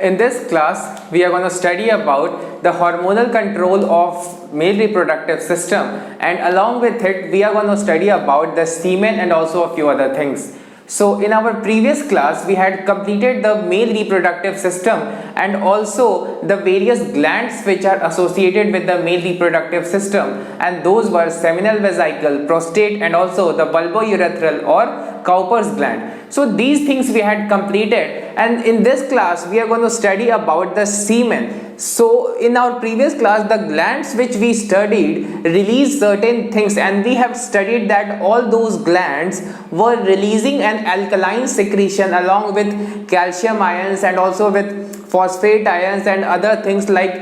In this class, we are going to study about the hormonal control of male reproductive system, and along with it, we are going to study about the semen and also a few other things. So in our previous class, we had completed the male reproductive system and also the various glands which are associated with the male reproductive system, and those were seminal vesicle, prostate and also the bulbourethral or Cowper's gland. So these things we had completed, and in this class we are going to study about the semen. So in our previous class, the glands which we studied release certain things, and we have studied that all those glands were releasing an alkaline secretion along with calcium ions and also with phosphate ions and other things like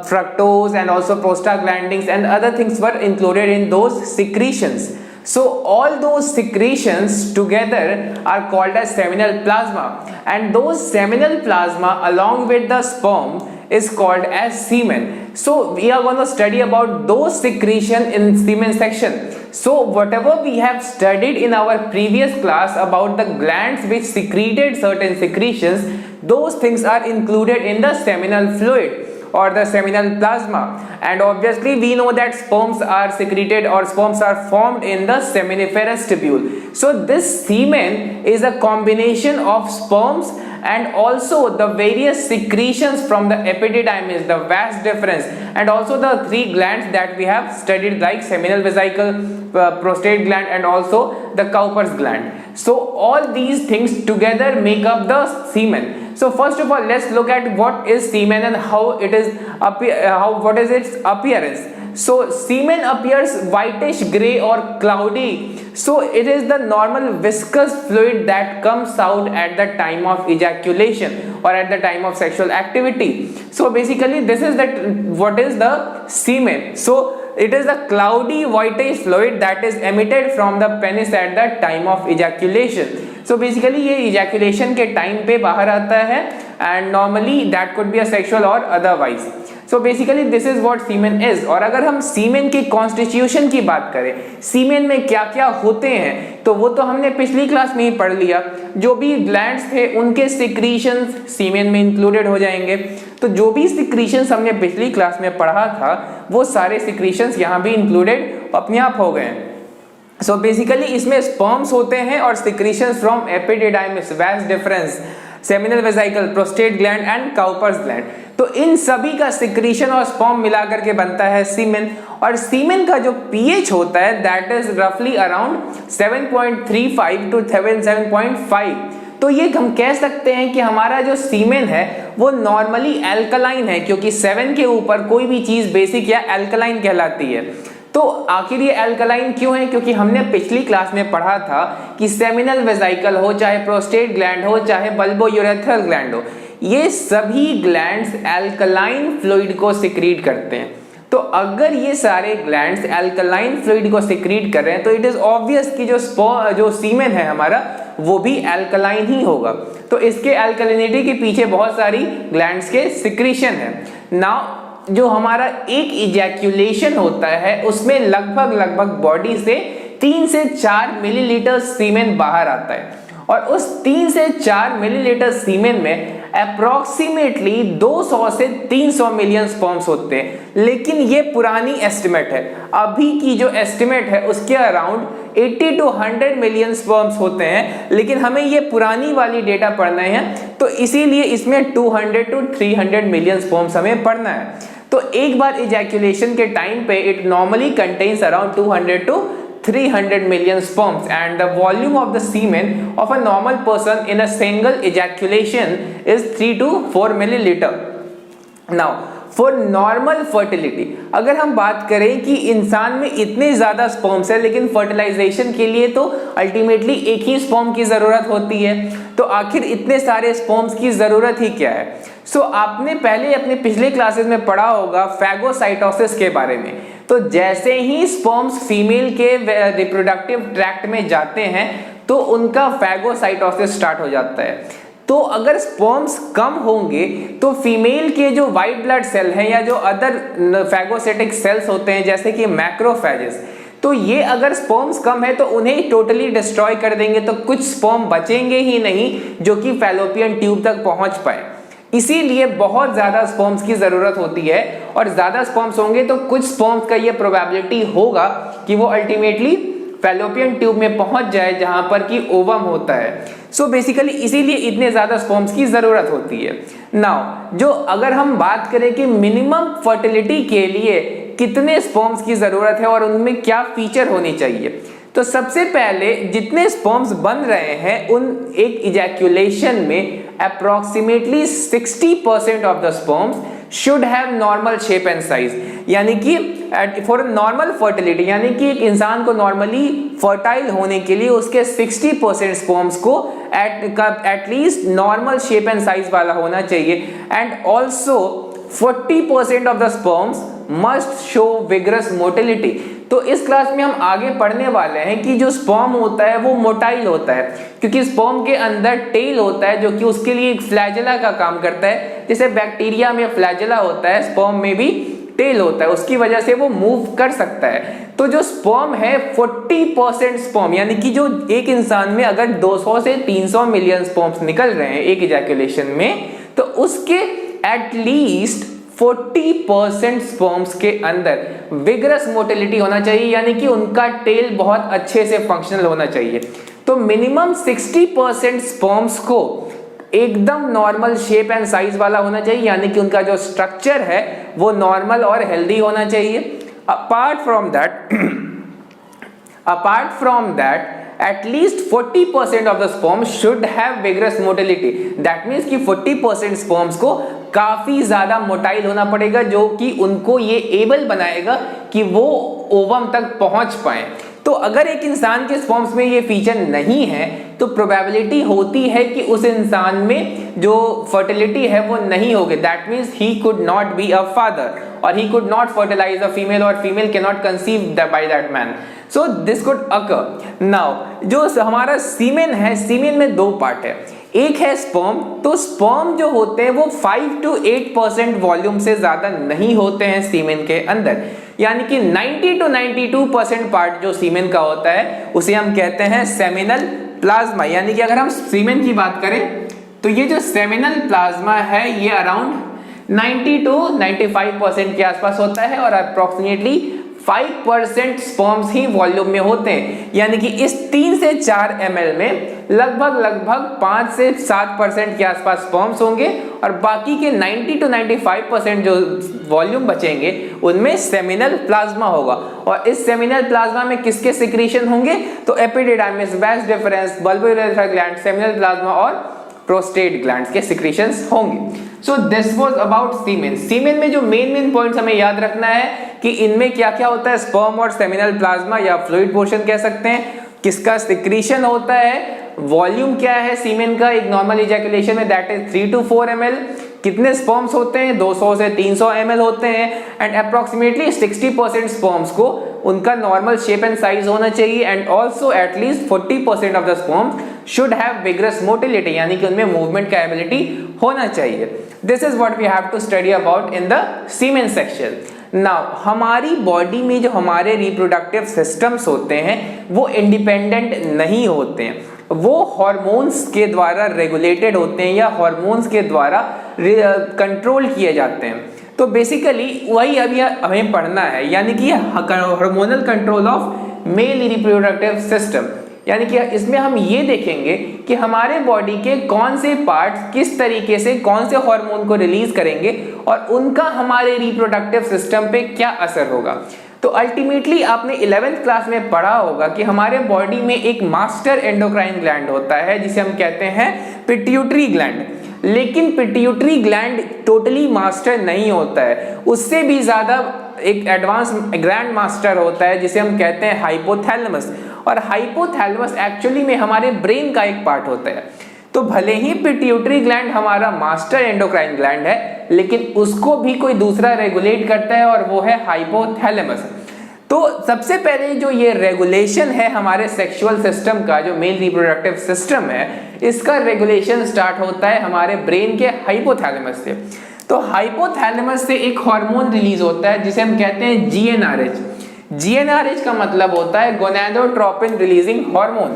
fructose and also prostaglandins and other things were included in those secretions. So all those secretions together are called as seminal plasma, and those seminal plasma along with the sperm is called as semen. So we are going to study about those secretion in semen section. So whatever we have studied in our previous class about the glands which secreted certain secretions, those things are included in the seminal fluid or the seminal plasma, and obviously we know that sperms are secreted or sperms are formed in the seminiferous tubule. So this semen is a combination of sperms and also the various secretions from the epididymis, the vas deferens, and also the three glands that we have studied like seminal vesicle, prostate gland and also the Cowper's gland. So all these things together make up the semen. So first of all, let's look at what is semen and how it is what is its appearance. So semen appears whitish gray or cloudy. So it is the normal viscous fluid that comes out at the time of ejaculation or at the time of sexual activity. So basically this is what is the semen. So it is a cloudy whitish fluid that is emitted from the penis at the time of ejaculation. So basically ये ejaculation के time पे बाहर आता है, and normally that could be a sexual or otherwise. So basically this is what semen is. और अगर हम सीमेन के कॉन्स्टिट्यूशन की बात करें, सीमेन में क्या क्या होते हैं, तो वो तो हमने पिछली क्लास में ही पढ़ लिया. जो भी ग्लैंड्स थे उनके सिक्रीशंस सीमेन में इंक्लूडेड हो जाएंगे. तो जो भी सिक्रीशंस हमने पिछली क्लास में पढ़ा था वो सारे सिक्रीशंस यहाँ भी इंक्लूडेड अपने आप हो गए. सो बेसिकली इसमें स्पर्म्स होते हैं और secretions from epididymis, vas deferens, seminal vesicle, prostate gland and Cowper's gland. तो इन सभी का सिक्रीशन और स्पर्म मिलाकर के बनता है सीमेन. और सीमेन का जो पीएच होता है दैट इज रफली अराउंड 7.35 टू 7.5. तो ये हम कह सकते हैं कि हमारा जो सीमेन है वो नॉर्मली एल्कलाइन है, क्योंकि 7 के ऊपर कोई भी चीज बेसिक या एल्कलाइन कहलाती है. तो आखिर ये एल्कलाइन क्यों है? क्योंकि हमने पिछली क्लास में पढ़ा था कि सेमिनल वेसिकल हो, चाहे प्रोस्टेट ग्लैंड हो, चाहे बल्बोयूरेथ्रल ग्लैंड हो, ये सभी ग्लैंड्स एल्कलाइन फ्लूइड को सिक्रीट करते हैं. तो अगर ये सारे ग्लैंड्स एल्कलाइन फ्लूइड को सिक्रीट कर रहे हैं तो इट इज ऑब्वियस कि जो सीमेन है हमारा वो भी एल्कलाइन ही होगा. तो इसके एल्कलिनिटी के पीछे बहुत सारी ग्लैंड्स के सिक्रीशन है. नाउ जो हमारा एक इजैक्यूलेशन होता है उसमें लगभग बॉडी से 3 से 4 मिलीलीटर सीमेन बाहर आता है, और उस 3 से 4 मिलीलीटर सीमेन में अप्रोक्सीमेटली 200 से 300 मिलियन स्पर्म्स होते हैं. लेकिन ये पुरानी एस्टिमेट है. अभी की जो एस्टिमेट है उसके अराउंड 80 टू 100 मिलियन स्पर्म्स होते हैं, लेकिन हमें ये पुरानी वाली डेटा पढ़ना है, तो इसीलिए इसमें 200 टू 300 मिलियन स्पर्म्स हमें पढ़ना है. तो एक बार इजैक्यूलेशन के टाइम पे it normally contains around 200 to 300 million sperms, and the volume of the semen of a normal person in a single ejaculation is 3 to 4 milliliter. Now for normal fertility, अगर हम बात करें कि इंसान में इतने ज़्यादा स्पर्म्स है लेकिन फर्टिलाइजेशन के लिए तो अल्टीमेटली एक ही स्पर्म की ज़रूरत होती है, तो आखिर इतने सारे स्पर्म्स की ज़रूरत ही क्या है? सो आपने पहले अपने पिछले क्लासेस में पढ़ा होगा फैगोसाइटोसिस के बारे में. तो जैसे ही स्पर्म्स फीमेल के रिप्रोडक्टिव ट्रैक्ट में जाते हैं तो उनका फैगोसाइटोसिस स्टार्ट हो जाता है. तो अगर स्पर्म्स कम होंगे तो फीमेल के जो वाइट ब्लड सेल हैं या जो अदर फैगोसाइटिक सेल्स होते हैं जैसे कि मैक्रोफेजेस, तो ये अगर स्पर्म्स कम है तो उन्हें टोटली डिस्ट्रॉय कर देंगे, तो कुछ स्पर्म बचेंगे ही नहीं जो कि फैलोपियन ट्यूब तक पहुंच पाए. इसीलिए बहुत ज़्यादा स्पर्म्स की ज़रूरत होती है, और ज़्यादा स्पर्म्स होंगे तो कुछ स्पर्म्स का ये प्रोबेबिलिटी होगा कि वो अल्टीमेटली फैलोपियन ट्यूब में पहुंच जाए जहां पर कि ओवम होता है। सो बेसिकली इसीलिए इतने ज़्यादा स्पर्म्स की ज़रूरत होती है। नाउ जो अगर हम बात करें कि मिनिमम फर्टिलिटी के लिए कितने स्पर्म्स की ज़रूरत है और उनमें क्या फीचर होनी चाहिए, तो सबसे पहले जितने स्पर्म्स बन रहे हैं उन एक इजैक्यूलेशन में approximately 60% of the sperms should have normal shape and size, यानी कि फॉर नॉर्मल फर्टिलिटी, यानी कि एक इंसान को नॉर्मली फर्टाइल होने के लिए उसके 60% स्पर्म्स को at least normal shape and size वाला होना चाहिए, and also 40% of the sperms must show vigorous motility. तो इस क्लास में हम आगे पढ़ने वाले हैं कि जो स्पर्म होता है वो मोटाइल होता है, क्योंकि स्पर्म के अंदर टेल होता है जो कि उसके लिए एक फ्लैजेला का काम करता है। जैसे बैक्टीरिया में फ्लैजेला होता है, स्पर्म में भी टेल होता है, उसकी वजह से वो मूव कर सकता है। तो जो स्पर्म है 40% स्पर्म, यानी कि जो एक इंसान में अगर 200 से 300 मिलियन स्पर्म्स निकल रहे हैं एक इजैक्यूलेशन में, तो उसके एटलीस्ट 40% स्पर्म्स के अंदर विगरस मोटिलिटी होना चाहिए, यानी कि उनका टेल बहुत अच्छे से फंक्शनल होना चाहिए। तो मिनिमम 60% स्पर्म्स को एकदम नॉर्मल शेप एंड साइज वाला होना चाहिए, यानी कि उनका जो स्ट्रक्चर है वो नॉर्मल और हेल्दी होना चाहिए। Apart from that at least 40% of the sperm should have vigorous motility. That means कि 40% sperms को काफी ज्यादा मोटाइल होना पड़ेगा, जो कि उनको ये एबल बनाएगा कि वो ओवम तक पहुंच पाए। तो अगर एक इंसान के स्पर्म्स में ये फीचर नहीं है तो प्रोबेबिलिटी होती है कि उस इंसान में जो फर्टिलिटी है वो नहीं होगी। That means he could not be a father, और he could not fertilise a female, और female can not conceive by that man. So this could occur. Now जो हमारा सीमेन है, सीमेन में दो पार्ट है, एक है स्पर्म। तो स्पर्म जो होते हैं वो 5 to 8% वॉल्यूम से ज्यादा नहीं होते हैं सीमेन के अंदर, यानी कि 90 to 92% पार्ट जो सीमेन का होता है उसे हम कहते हैं सेमिनल प्लाज्मा। यानी कि अगर हम सीमेन की बात करें तो ये जो सेमिनल प्लाज्मा है ये अराउंड 90 to 95% के आसपास होता है, और अप्रोक्सीमेटली 5% स्पर्म्स ही वॉल्यूम में होते हैं, यानी कि इस 3 से 4 ml में लगभग 5 से 7% के आसपास स्पर्म्स होंगे, और बाकी के 90 to 95% जो वॉल्यूम बचेंगे उनमें सेमिनल प्लाज्मा होगा। और इस सेमिनल प्लाज्मा में किसके सिक्रीशन होंगे, तो epididymis, vas deferens, bulbourethral gland, seminal plasma और प्रोस्टेट ग्लैंड्स के सिक्रीशंस होंगे। सो दिस वाज अबाउट सीमेन। सीमेन में जो मेन पॉइंट्स हमें याद रखना है कि इनमें क्या क्या होता है, स्पर्म और सेमिनल प्लाज्मा या फ्लूइड पोर्शन कह सकते हैं, किसका सिक्रीशन होता है, वॉल्यूम क्या है सीमेन का एक नॉर्मल इजैकुलेशन में, दैट इज 3 to 4 ml, कितने स्पर्म्स होते हैं 200 से 300 ml होते हैं, एंड अप्रोक्सीमेटली 60% स्पर्म्स को उनका नॉर्मल शेप एंड साइज होना चाहिए, and also at least 40% of the sperms should have vigorous motility, यानी कि उनमें मूवमेंट का एबिलिटी होना चाहिए। This is what we have to study about in the semen section. Now हमारी बॉडी में जो हमारे रिप्रोडक्टिव सिस्टम्स होते हैं वो इंडिपेंडेंट नहीं होते हैं, वो हार्मोन्स के द्वारा रेगुलेटेड होते हैं या हार्मोन्स के द्वारा कंट्रोल किए जाते हैं। तो बेसिकली वही अभी हमें पढ़ना है, यानी कि hormonal control of male reproductive system, यानी कि इसमें हम ये देखेंगे कि हमारे बॉडी के कौन से पार्ट्स किस तरीके से कौन से हार्मोन को रिलीज करेंगे और उनका हमारे रिप्रोडक्टिव सिस्टम पे क्या असर होगा। तो अल्टीमेटली आपने 11th क्लास में पढ़ा होगा कि हमारे बॉडी में एक मास्टर एंडोक्राइन ग्लैंड होता है जिसे हम कहते हैं पिट्यूटरी ग्लैंड, लेकिन पिट्यूटरी ग्लैंड टोटली मास्टर नहीं होता है, उससे भी ज्यादा एक एडवांस ग्रैंड मास्टर होता है जिसे हम कहते हैं हाइपोथैलेमस, और हाइपोथैलेमस एक्चुअली में हमारे ब्रेन का एक पार्ट होता है। तो भले ही पिट्यूटरी ग्लैंड हमारा मास्टर एंडोक्राइन ग्लैंड है, लेकिन उसको भी कोई दूसरा रेगुलेट करता है और वो है हाइपोथैलेमस। तो सबसे पहले जो ये रेगुलेशन है हमारे सेक्सुअल सिस्टम का, जो मेल रिप्रोडक्टिव सिस्टम है, इसका रेगुलेशन स्टार्ट होता है हमारे ब्रेन के हाइपोथैलेमस से। तो हाइपोथैलेमस से एक हार्मोन रिलीज होता है जिसे हम कहते हैं GnRH। GnRH का मतलब होता है गोनाडोट्रोपिन रिलीजिंग हार्मोन।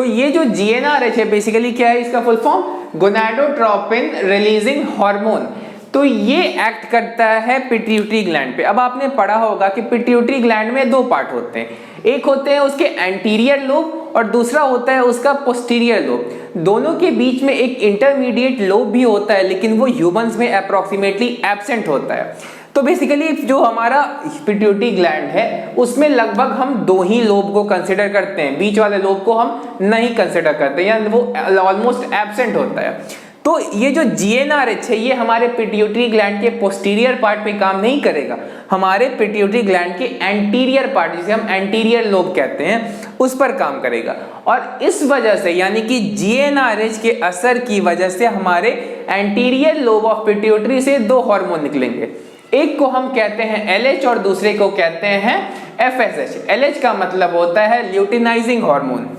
तो ये जो GnRH है बेसिकली क्या है, इसका full form gonadotropin releasing hormone. तो ये एक्ट करता है पिट्यूटरी ग्लैंड पे। अब आपने पढ़ा होगा कि पिट्यूटरी ग्लैंड में दो पार्ट होते हैं, एक होते हैं उसके एंटीरियर लोब और दूसरा होता है उसका पोस्टीरियर लोब। दोनों के बीच में एक इंटरमीडिएट लोब भी होता है, लेकिन वो ह्यूमंस में अप्रोक्सीमेटली एब्सेंट होता है। तो बेसिकली जो हमारा पिट्यूटरी ग्लैंड है उसमें लगभग हम दो ही लोब को कंसिडर करते हैं, बीच वाले लोब को हम नहीं कंसिडर करते, या वो ऑलमोस्ट एब्सेंट होता है। तो ये जो GnRH है ये हमारे पिट्यूटरी ग्लैंड के पोस्टीरियर पार्ट पे काम नहीं करेगा, हमारे पिट्यूटरी ग्लैंड के एंटीरियर पार्ट, जिसे हम एंटीरियर लोब कहते हैं, उस पर काम करेगा। और इस वजह से यानी कि GnRH के असर की वजह से हमारे एंटीरियर लोब ऑफ पिट्यूटरी से दो हार्मोन निकलेंगे, एक को हम कहते हैं LH और दूसरे को कहते हैं FSH। LH का मतलब होता है ल्यूटिनाइजिंग हार्मोन,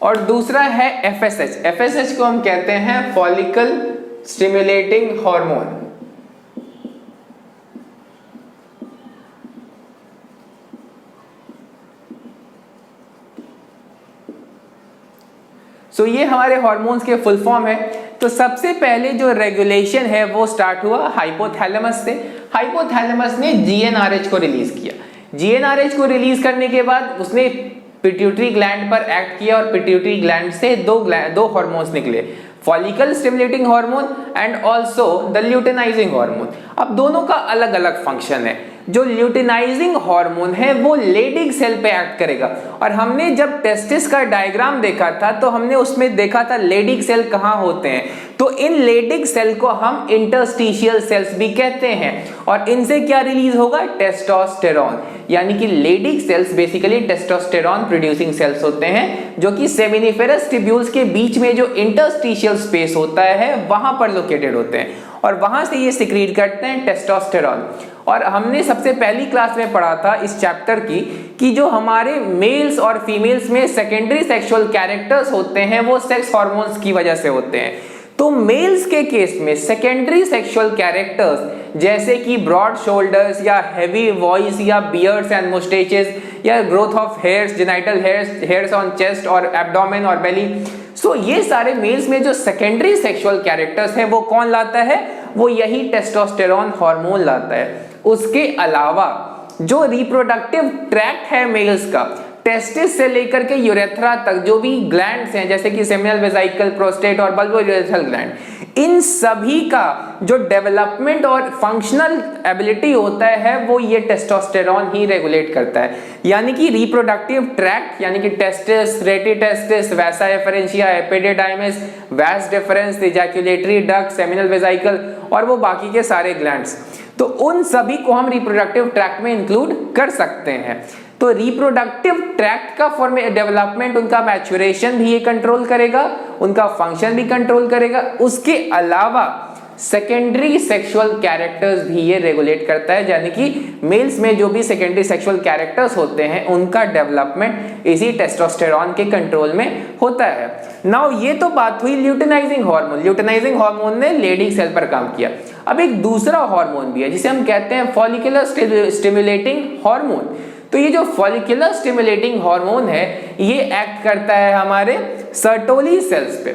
और दूसरा है FSH। FSH को हम कहते हैं फॉलिकल स्टिमुलेटिंग हार्मोन। सो ये हमारे हार्मोन्स के फुल फॉर्म है। तो सबसे पहले जो रेगुलेशन है वो स्टार्ट हुआ हाइपोथैलेमस से। हाइपोथैलेमस ने GnRH को रिलीज किया। GnRH को रिलीज करने के बाद उसने पिट्यूटरी ग्लैंड पर एक्ट किया और पिट्यूटरी ग्लैंड से दो हार्मोन्स निकले, follicle stimulating hormone and also the luteinizing hormone. अब दोनों का अलग अलग फंक्शन है। जो ल्यूटिनाइजिंग हार्मोन है वो लेडिग सेल पे एक्ट करेगा, और हमने जब टेस्टिस का डायग्राम देखा था तो हमने उसमें देखा था लेडिग सेल कहाँ होते हैं। तो इन लेडिग सेल को हम इंटरस्टिशियल सेल्स भी कहते हैं, और इनसे क्या रिलीज होगा, टेस्टोस्टेरॉन। यानी कि Leydig cells basically testosterone producing sales होते हैं, जो कि सेमिनिफेरस ट्यूब्यूल्स के बीच में जो इंटरस्टिशियल स्पेस होता है वहां पर लोकेटेड होते हैं, और वहां से ये सिक्रीट करते हैं टेस्टोस्टेरॉन। और हमने सबसे पहली क्लास में पढ़ा था इस चैप्टर की कि जो हमारे मेल्स और फीमेल्स में सेकेंडरी सेक्सुअल कैरेक्टर्स होते हैं वो सेक्स हार्मोन्स की वजह से होते हैं। तो मेल्स के केस में सेकेंडरी सेक्सुअल कैरेक्टर्स जैसे कि ब्रॉड शोल्डर्स या हेवी वॉइस या बियर्ड्स एंड मुस्टेचेस या growth of hairs, genital hairs on chest और एब्डोमेन और बेली, सो ये सारे मेल्स में जो सेकेंडरी सेक्सुअल कैरेक्टर्स हैं वो कौन लाता है, वो यही टेस्टोस्टेरॉन हार्मोन लाता है। उसके अलावा जो रिप्रोडक्टिव ट्रैक्ट है मेल्स का, टेस्टिस से लेकर के यूरेथ्रा तक जो भी ग्लैंड्स हैं जैसे कि सेमिनल वेसिकल, प्रोस्टेट और बल्बोयूरेथ्रल ग्लैंड, इन सभी का जो डेवलपमेंट और फंक्शनल एबिलिटी होता है वो ये टेस्टोस्टेरॉन ही रेगुलेट करता है। यानी कि रिप्रोडक्टिव ट्रैक्ट यानी कि टेस्टिस, रेटिटेस्टिस, वैसा एफरेंशिया, एपिडिडाइमिस, वैस डिफरेंस, इजैक्युलेटरी डक्ट, सेमिनल वेसिकल और वो बाकी के सारे ग्लैंड्स, तो उन सभी को हम रिप्रोडक्टिव ट्रैक्ट में इंक्लूड कर सकते हैं। तो रिप्रोडक्टिव ट्रैक्ट का डेवलपमेंट, उनका मैच्योरेशन भी ये कंट्रोल करेगा, उनका फंक्शन भी कंट्रोल करेगा। उसके अलावा सेकेंडरी सेक्सुअल कैरेक्टर्स भी ये रेगुलेट करता है, यानी कि मेल्स में जो भी सेकेंडरी सेक्सुअल कैरेक्टर्स होते हैं उनका डेवलपमेंट इसी टेस्टोस्टेरॉन के कंट्रोल में होता है। नाउ ये तो बात हुई ल्यूटिनाइजिंग हार्मोन। ल्यूटिनाइजिंग हार्मोन ने लेडी सेल पर काम किया। अब एक दूसरा हार्मोन भी है जिसे हम कहते हैं फॉलिकुलर स्टिमुलेटिंग हार्मोन। तो ये जो फॉलिकुलर स्टिमुलेटिंग हार्मोन है ये एक्ट करता है हमारे सर्टोली सेल्स पे।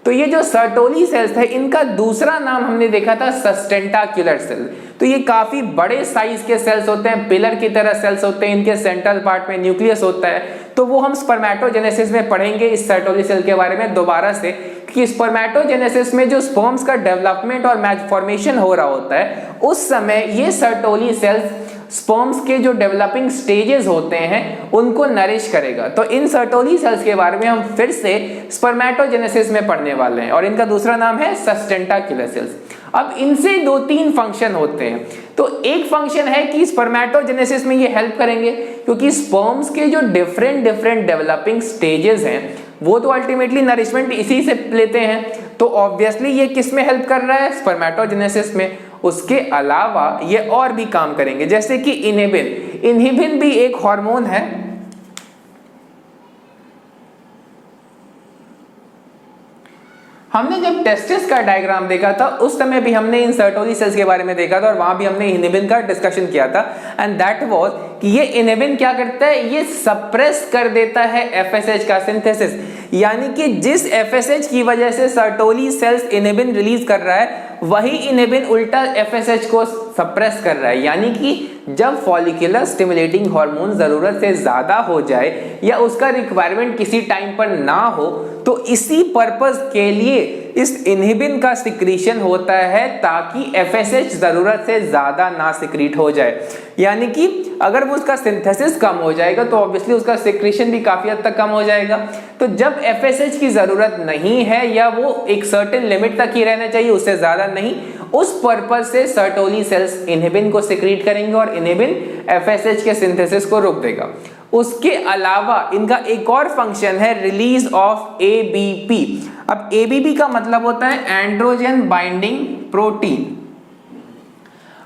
तो ये जो सर्टोली सेल्स है इनका दूसरा नाम हमने देखा था सस्टेंटाक्युलर सेल। तो ये काफी बड़े साइज के सेल्स होते हैं, पिलर की तरह सेल्स होते हैं, इनके सेंट्रल पार्ट में न्यूक्लियस होता है। तो वो हम स्पर्मेटोजेनेसिस में पढ़ेंगे इस सर्टोली सेल के बारे में दोबारा से, कि स्पर्मेटोजेनेसिस में जो स्पर्म्स का डेवलपमेंट और मैच फॉर्मेशन हो रहा होता है उस समय ये सर्टोली सेल्स स्पर्म्स के जो डेवलपिंग स्टेजेस होते हैं उनको नरिश करेगा। तो इन सर्टोली सेल्स के बारे में हम फिर से स्पर्मेटोजेनेसिस में पढ़ने वाले हैं और इनका दूसरा नाम है सस्टेंटाक्युलर सेल्स। अब इनसे दो तीन फंक्शन होते हैं। तो एक फंक्शन है कि स्पर्मेटोजेनेसिस में ये हेल्प करेंगे क्योंकि स्पर्म्स के जो डिफरेंट डेवलपिंग स्टेजेस हैं वो तो अल्टीमेटली नरिशमेंट इसी से लेते हैं, तो ऑब्वियसली ये किस में हेल्प कर रहा है, स्पर्मेटोजेनेसिस में। उसके अलावा ये और भी काम करेंगे जैसे कि इनहिबिन भी एक हार्मोन है। हमने जब टेस्टिस का डायग्राम देखा था उस समय भी हमने इन सर्टोली सेल्स के बारे में देखा था और वहां भी हमने इनहिबिन का डिस्कशन किया था एंड दैट वाज कि ये इनहिबिन क्या करता है, ये सप्रेस कर देता है एफएसएच का सिंथेसिस, यानी कि जिस एफएसएच की वजह से सर्टोली सेल्स इनहिबिन रिलीज कर रहा है वही इनहिबिन उल्टा एफएसएच को सप्रेस कर रहा है। यानी कि जब फॉलिकुलर स्टिमुलेटिंग हार्मोन जरूरत से ज्यादा हो जाए या उसका रिक्वायरमेंट किसी टाइम पर ना हो तो इसी पर्पस के लिए इस इनहिबिन का सिक्रीशन होता है ताकि एफएसएच जरूरत से ज्यादा ना सिक्रीट हो जाए। यानी कि अगर वो उसका सिंथेसिस कम हो जाएगा तो ऑब्वियसली उसका सिक्रीशन भी काफी हद तक कम हो जाएगा। तो जब एफएसएच की जरूरत नहीं है या वो एक सर्टेन लिमिट तक ही रहना चाहिए, उससे ज्यादा नहीं, उस पर्पस से सर्टोली सेल्स इनहिबिन को सिक्रीट करेंगे और इनहिबिन एफएसएच के सिंथेसिस को रोक देगा। उसके अलावा इनका एक और फंक्शन है रिलीज ऑफ एबीपी। अब एबीपी का मतलब होता है एंड्रोजन बाइंडिंग प्रोटीन।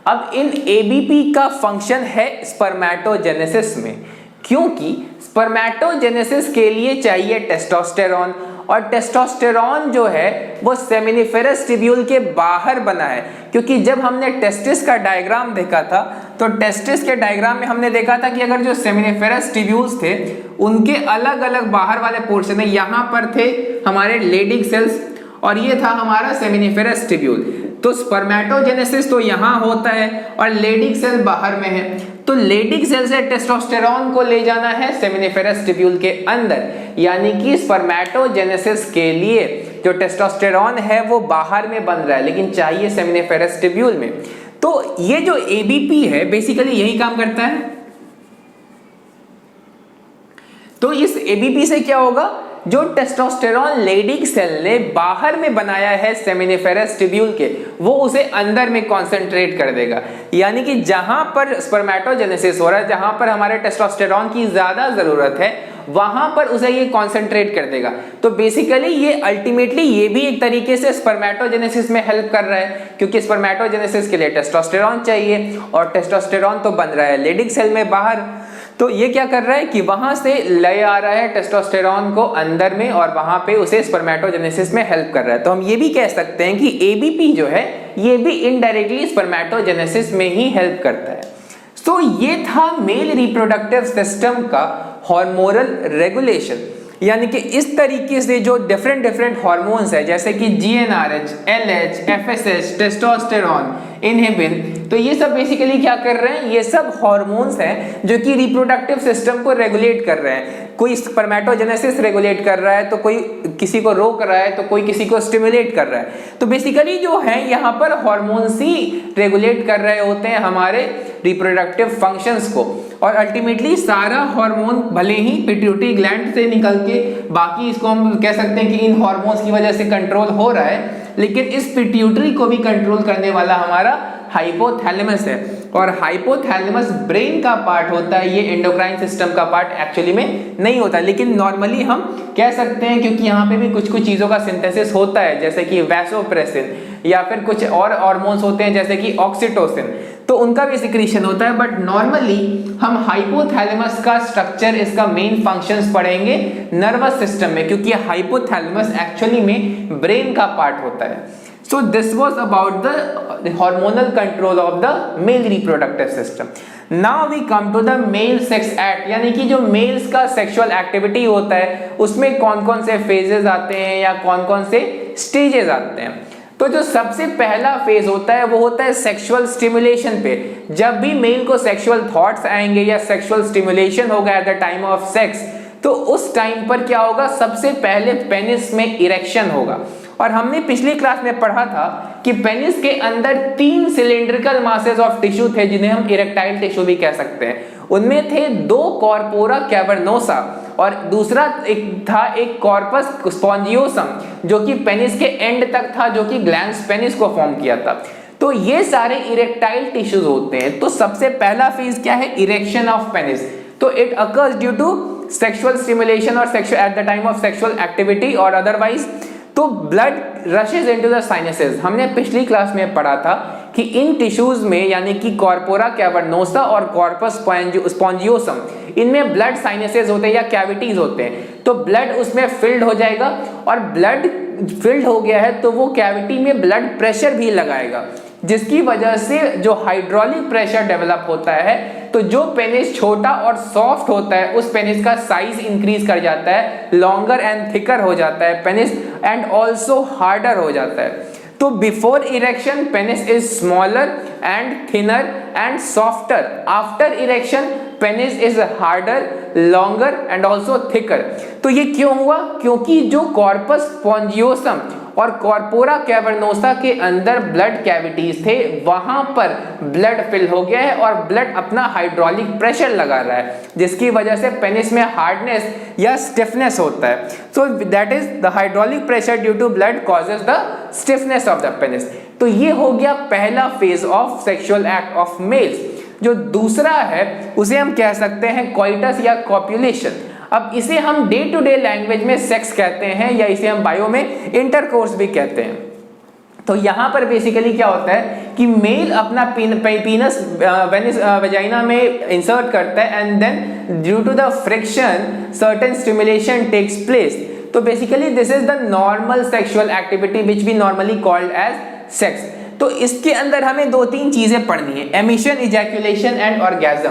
अब इन एबीपी का फंक्शन है स्पर्मेटोजेनेसिस में, क्योंकि स्पर्मेटोजेनेसिस के लिए चाहिए टेस्टोस्टेरॉन और टेस्टोस्टेरॉन जो है वो सेमिनिफेरस ट्यूब्यूल के बाहर बना है। क्योंकि जब हमने टेस्टिस का डायग्राम देखा था तो टेस्टिस के डायग्राम में हमने देखा था कि अगर जो सेमिनिफेरस ट्यूब्यूल्स थे उनके अलग अलग बाहर वाले पोर्शन है, यहाँ पर थे हमारे लेडिक सेल्स और ये था हमारा सेमिनिफेरस ट्यूब्यूल। तो स्पर्मेटोजेनेसिस तो यहाँ होता है और लेडिक सेल बाहर में है, तो लेडिक सेल से टेस्टोस्टेरॉन को ले जाना है सेमिनिफेरस ट्यूब्यूल के अंदर। यानी कि स्पर्मेटोजेनेसिस के लिए जो टेस्टोस्टेरॉन है वो बाहर में बन रहा है लेकिन चाहिए सेमिनिफेरस ट्यूब्यूल में। तो ये जो एबीपी है बेसिकली यही काम करता है। तो इस एबीपी से क्या होगा, जो टेस्टोस्टेरॉन लेडिक सेल ने बाहर में बनाया है सेमिनिफेरस ट्यूब्यूल के, वो उसे अंदर में कंसंट्रेट कर देगा। यानी कि जहां पर स्पर्मेटोजेनेसिस हो रहा है, जहां पर हमारे टेस्टोस्टेरॉन की ज्यादा जरूरत है, वहां पर उसे ये कंसंट्रेट कर देगा। तो बेसिकली ये अल्टीमेटली ये भी एक तरीके से स्पर्मेटोजेनेसिस में हेल्प कर रहा है, क्योंकि स्पर्मेटोजेनेसिस के लिए टेस्टोस्टेरॉन चाहिए और टेस्टोस्टेरॉन तो बन रहा है लेडिक सेल में बाहर। तो ये क्या कर रहा है कि वहां से ले आ रहा है टेस्टोस्टेरॉन को अंदर में और वहां पे उसे स्पर्मेटोजेनेसिस में हेल्प कर रहा है। तो हम ये भी कह सकते हैं कि एबीपी जो है ये भी इनडायरेक्टली स्पर्मेटोजेनेसिस में ही हेल्प करता है। तो ये था मेल रिप्रोडक्टिव सिस्टम का हार्मोनल रेगुलेशन। यानी कि इस तरीके से जो डिफरेंट हार्मोन्स है जैसे कि GnRH, LH, FSH, testosterone, inhibin, तो ये सब बेसिकली क्या कर रहे हैं, ये सब हार्मोन्स हैं जो कि रिप्रोडक्टिव सिस्टम को रेगुलेट कर रहे हैं। कोई स्पर्मेटोजेनेसिस रेगुलेट कर रहा है तो कोई किसी को रोक रहा है तो कोई किसी को स्टिमुलेट कर रहा है। तो बेसिकली जो है यहाँ पर हार्मोन्स ही रेगुलेट कर रहे होते हैं हमारे रिप्रोडक्टिव फंक्शंस को। और अल्टीमेटली सारा हार्मोन भले ही पिट्यूटरी ग्लैंड से निकल के बाकी इसको हम कह सकते हैं कि इन हार्मोन्स की वजह से कंट्रोल हो रहा है, लेकिन इस पिट्यूटरी को भी कंट्रोल करने वाला हमारा हाइपोथैलेमस है। और हाइपोथैलेमस ब्रेन का पार्ट होता है, ये एंडोक्राइन सिस्टम का पार्ट एक्चुअली में नहीं होता, लेकिन नॉर्मली हम कह सकते हैं क्योंकि यहाँ पे भी कुछ चीज़ों का सिंथेसिस होता है जैसे कि वैसोप्रेसिन या फिर कुछ और हार्मोन्स होते हैं जैसे कि ऑक्सीटोसिन, तो उनका भी सिक्रीशन होता है। बट नॉर्मली हम हाइपोथैलेमस का स्ट्रक्चर, इसका मेन फंक्शंस पढ़ेंगे नर्वस सिस्टम में, क्योंकि हाइपोथैलेमस एक्चुअली में ब्रेन का पार्ट होता है। So this was about the hormonal control of the male reproductive system. Now we come to the male sex act, यानी कि जो मेल्स का सेक्सुअल एक्टिविटी होता है उसमें कौन कौन से फेजेस आते हैं या कौन कौन से स्टेजेस आते हैं। तो जो सबसे पहला फेज होता है वो होता है सेक्सुअल स्टिमुलेशन पे। जब भी मेल को सेक्सुअल थॉट्स आएंगे या सेक्सुअल स्टिमुलेशन होगा eight the time of sex, तो उस टाइम पर क्या होगा, सबसे पहले पेनिस में इरेक्शन होगा। और हमने पिछली क्लास में पढ़ा था कि पेनिस के अंदर 3 सिलिंड्रिकल मासेस ऑफ टिश्यू थे जिन्हें हम इरेक्टाइल टिश्यू भी कह सकते हैं। उनमें थे 2 कॉर्पोरा कैवर्नोसा और दूसरा एक कॉर्पस स्पॉन्जियोसम जो कि पेनिस के एंड तक था, जो कि ग्लैंड्स पेनिस को फॉर्म किया था। तो ये सारे इरेक्टाइल टिश्यूज होते हैं। तो सबसे पहला फेज क्या है, इरेक्शन ऑफ पेनिस। तो it occurs due to sexual stimulation और at the time of sexual activity और अदरवाइज। तो blood rushes into the sinuses. हमने पिछली क्लास में पढ़ा था कि इन टिश्यूज में यानी कि कॉर्पोरा कैवर्नोसा और कॉर्पस स्पॉन्जियोसम, इनमें ब्लड साइनसेस होते हैं या कैविटीज होते हैं। तो ब्लड उसमें फिल्ड हो जाएगा और ब्लड फिल्ड हो गया है तो वो कैविटी में ब्लड प्रेशर भी लगाएगा, जिसकी वजह से जो हाइड्रोलिक प्रेशर डेवलप होता है तो जो पेनिस छोटा और सॉफ्ट होता है उस पेनिस का साइज इंक्रीज कर जाता है, लॉन्गर एंड थिकर हो जाता है पेनिस एंड ऑल्सो हार्डर हो जाता है। तो before erection penis is smaller and thinner and softer, after erection penis is harder, longer and also thicker. तो ये क्यों हुआ? क्योंकि जो कॉर्पस स्पॉन्जियोसम और कॉर्पोरा कैवर्नोसा के अंदर ब्लड कैविटीज थे वहां पर ब्लड फिल हो गया है और ब्लड अपना हाइड्रोलिक प्रेशर लगा रहा है, जिसकी वजह से पेनिस में हार्डनेस या स्टिफनेस होता है। So that is the hydraulic pressure due to blood causes the stiffness of the penis. तो ये हो गया पहला phase of sexual act of males. जो दूसरा है उसे हम कह सकते हैं कोइटस या कॉपुलेशन। अब इसे हम डे टू डे लैंग्वेज में सेक्स कहते हैं या इसे हम बायो में इंटरकोर्स भी कहते हैं। तो यहाँ पर बेसिकली क्या होता है कि मेल अपना पीनस वेजाइना में इंसर्ट करता है and then due to the friction certain stimulation takes place. तो basically this is the normal sexual activity which we normally called as sex. तो इसके अंदर हमें दो तीन चीजें पढ़नी है, एमिशन, इजैक्यूलेशन एंड ऑर्गेज्म।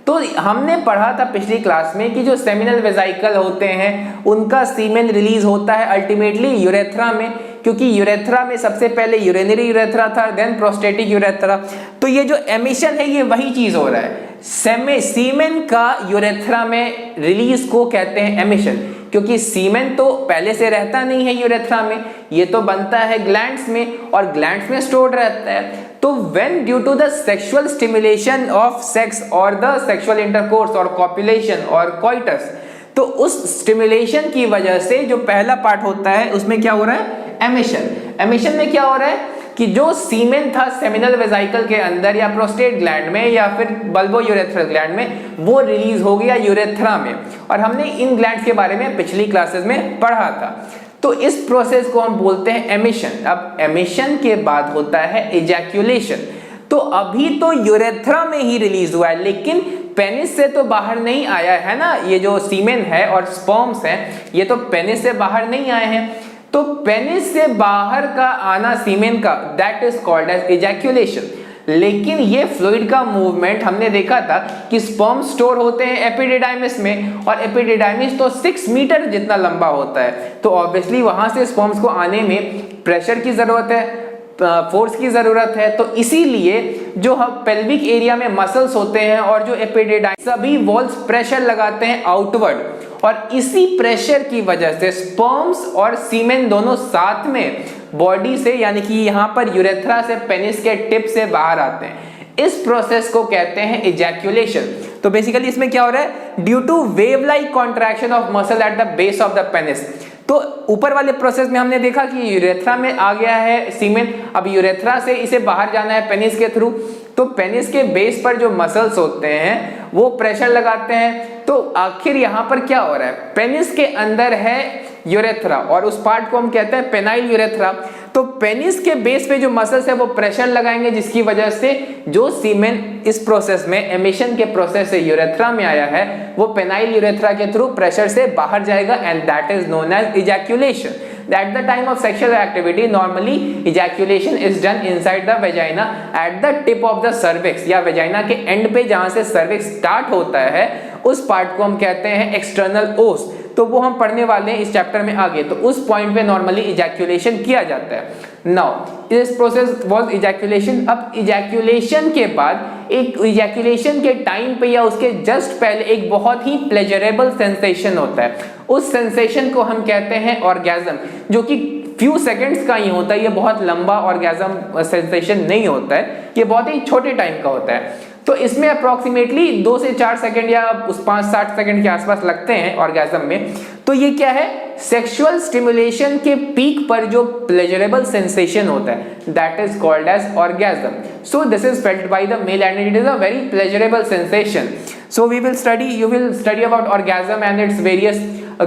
तो हमने पढ़ा था पिछली क्लास में कि जो सेमिनल वेसिकल होते हैं उनका सीमेन रिलीज होता है अल्टीमेटली यूरेथ्रा में, क्योंकि यूरेथ्रा में सबसे पहले यूरिनरी यूरेथ्रा था, देन प्रोस्टेटिक यूरेथ्रा। तो ये जो एमिशन है ये वही चीज हो रहा है, सीमेन का यूरेथ्रा में रिलीज को कहते हैं एमिशन, क्योंकि सीमेन तो पहले से रहता नहीं है यूरेथ्रा में, ये तो बनता है ग्लैंड्स में और ग्लैंड्स में स्टोर्ड रहता है। तो when due to the sexual stimulation of sex और द सेक्सुअल इंटरकोर्स और कॉपुलेशन और कोइटस, तो उस स्टिमुलेशन की वजह से जो पहला पार्ट होता है उसमें क्या हो रहा है? एमिशन। एमिशन में क्या हो रहा है कि जो सीमेन था सेमिनल वेसिकल के अंदर या प्रोस्टेट ग्लैंड में या फिर बल्बो यूरेथ्रल ग्लैंड में, वो रिलीज हो गया यूरेथ्रा में, और हमने इन ग्लैंड्स के बारे में पिछली क्लासेस में पढ़ा था। तो इस प्रोसेस को हम बोलते हैं एमिशन। अब एमिशन के बाद होता है इजैक्यूलेशन। तो अभी तो यूरेथ्रा में ही रिलीज हुआ है, लेकिन पेनिस से तो बाहर नहीं आया है ना, ये जो सीमेन है और स्पर्म्स हैं ये तो पेनिस से बाहर नहीं आए हैं। तो पेनिस से बाहर का आना सीमेन का, that is called as ejaculation. लेकिन ये फ्लूइड का मूवमेंट हमने देखा था कि स्पर्म स्टोर होते हैं एपिडिडाइमिस में, और एपिडिडाइमिस तो 6 मीटर जितना लंबा होता है। तो ऑब्वियसली वहां से स्पर्म्स को आने में प्रेशर की जरूरत है, फोर्स की जरूरत है। तो इसीलिए जो हम पेल्विक एरिया में मसल्स होते हैं और जो एपिडिडाइमिस, सभी वॉल्स प्रेशर लगाते हैं आउटवर्ड, और इसी प्रेशर की वजह से स्पर्म्स और सीमेन दोनों साथ में बॉडी से, यानी कि यहां पर यूरेथ्रा से पेनिस के टिप से बाहर आते हैं। इस प्रोसेस को कहते हैं इजैक्यूलेशन। तो बेसिकली इसमें क्या हो रहा है? Due to wave like contraction of muscle at the base of the penis. तो ऊपर वाले प्रोसेस में हमने देखा कि यूरेथ्रा में आ गया है सीमेन, अब यूरेथ्रा से इसे बाहर जाना है पेनिस के थ्रू। तो पेनिस के बेस पर जो मसल्स होते हैं वो प्रेशर लगाते हैं। तो आखिर यहाँ पर क्या हो रहा है? पेनिस के अंदर है यूरेथ्रा और उस पार्ट को हम कहते हैं पेनाइल यूरेथ्रा। तो पेनिस के बेस पे जो मसल्स है वो प्रेशर लगाएंगे, जिसकी वजह से जो सीमेन इस प्रोसेस में, एमिशन के प्रेशर से यूरेथ्रा में आया है, वो पेनाइल यूरेथ्रा के थ्रू प्रेशर से बाहर जाएगा, and that is known as ejaculation. At the time of sexual activity, normally ejaculation is done inside the vagina at the tip of the cervix, या vagina के end पे जहां से cervix start होता है उस पार्ट को हम कहते हैं एक्सटर्नल ओस। तो वो हम पढ़ने वाले हैं इस चैप्टर में आगे। तो उस पॉइंट पे नॉर्मली इजैक्यूलेशन किया जाता है। नाउ इस प्रोसेस वाज इजैक्यूलेशन। अब इजैक्यूलेशन के बाद, एक इजैक्यूलेशन के टाइम पे या उसके जस्ट पहले एक बहुत ही प्लेजरेबल सेंसेशन होता है। उस सेंसेशन को हम कहते हैं ऑर्गेज्म, जो कि फ्यू सेकंड्स का ही होता है। ये बहुत लंबा ऑर्गेज्म सेंसेशन नहीं होता है, ये बहुत ही छोटे टाइम का होता है। तो इसमें अप्रोक्सीमेटली 2 से 4 सेकंड या उस 5-7 सेकंड के आसपास लगते हैं ऑर्गेज्म में। तो ये क्या है? सेक्सुअल स्टिमुलेशन के पीक पर जो प्लेजरेबल सेंसेशन होता है, that is called as orgasm. So this is felt by the male and it is a very pleasurable sensation. So you will study about orgasm and its various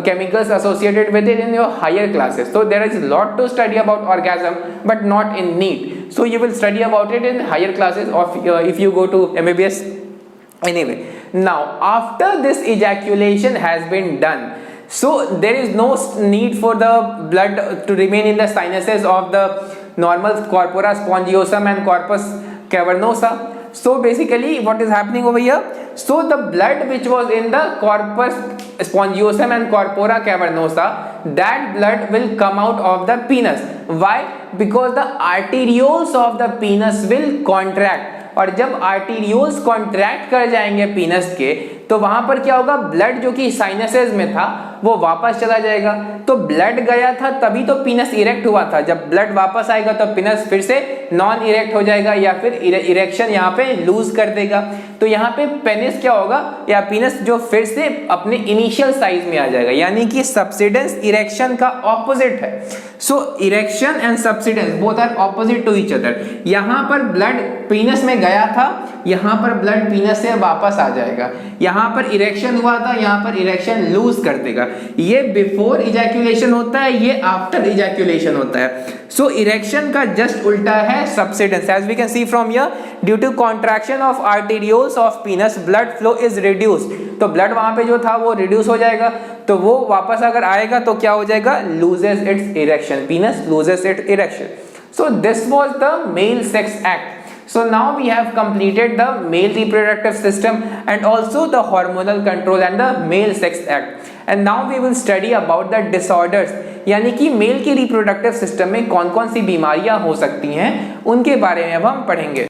chemicals associated with it in your higher classes. So there is a lot to study about orgasm, but not in NEET. So you will study about it in higher classes of if you go to MBBS. Anyway, now after this ejaculation has been done, So there is no need for the blood to remain in the sinuses of the normal corpora spongiosum and corpus cavernosa. So basically what is happening over here, so the blood which was in the corpus spongiosum and corpora cavernosa, that blood will come out of the penis. Why? Because the arterioles of the penis will contract, और जब arterioles contract कर जाएंगे पीनस के, तो वहां पर क्या होगा, ब्लड जो कि साइनसेस में था वो वापस चला जाएगा। तो ब्लड गया था तभी तो पीनस इरेक्ट हुआ था, जब ब्लड वापस आएगा तो पीनस फिर से नॉन इरेक्ट हो जाएगा या फिर इरेक्शन यहाँ पे लूज कर देगा। तो यहाँ पे पेनिस क्या होगा, या पीनस जो फिर से अपने इनिशियल साइज में आ जाएगा, यानी कि सबसिडेंस इरेक्शन का ऑपोजिट है। So erection and subsidence both are opposite to each other. यहाँ पर ब्लड पीनस में गया था, यहाँ पर ब्लड पीनस से वापस आ जाएगा। यहाँ पर इरेक्शन हुआ था, यहाँ पर इरेक्शन लूज कर देगा। ये बिफोर इजैक्यूलेशन होता है, ये आफ्टर इजैक्यूलेशन होता है। सो इरेक्शन का जस्ट उल्टा है subsidence. As we can see from here, due to contraction of arterioles of penis blood flow is reduced. तो ब्लड वहां पे जो था वो रिड्यूस हो जाएगा, तो वो वापस अगर आएगा तो क्या हो जाएगा, loses it's erection, पीनस loses it's erection. So this was the male sex act. So now we have completed the male reproductive system and also the hormonal control and the male sex act. And now we will study about the disorders, यानी कि mail की reproductive system में कौन कौन सी बीमारियां हो सकती हैं, उनके बारे में अब हम पढ़ेंगे।